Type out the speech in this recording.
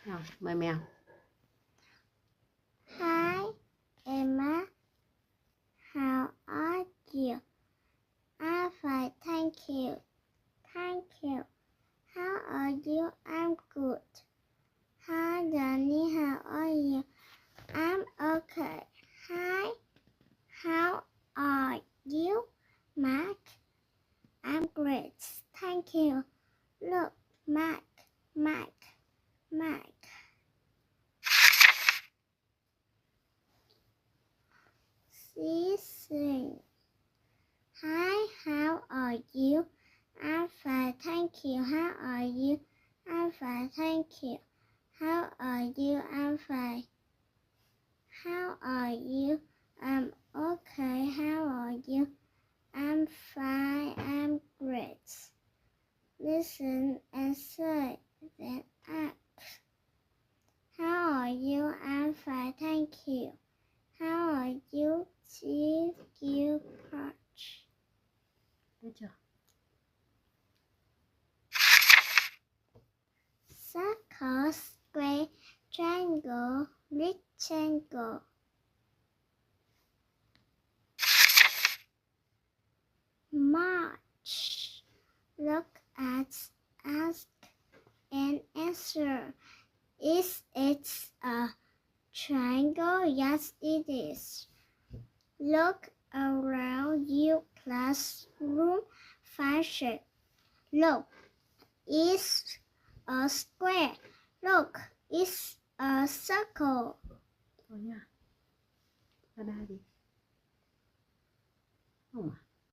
Nào, mời mèo. Hi, Emma. How are you? I'm fine, thank you. Thank you. How are you? I'm good. Hi, Danny. How are you? I'm okay. Hi. How are you? Mark. I'm great. Thank you. Look, Mark. Sing. Hi, how are you? I'm fine, thank you. How are you? I'm fine, thank you. How are you? I'm fine. How are you? I'm okay. How are you? I'm fine. I'm great. Listen and say, then act. How are you? I'm fine, thank you. How are you? Chief you punch. Được chưa? Circle, square, triangle, rectangle. March. Look at, ask, and answer. Is it a triangle? Yes, it is. Look around your classroom. Fashion. Look, it's a square. Look, it's a circle. Thôi nha. Ra đây đi. Không à?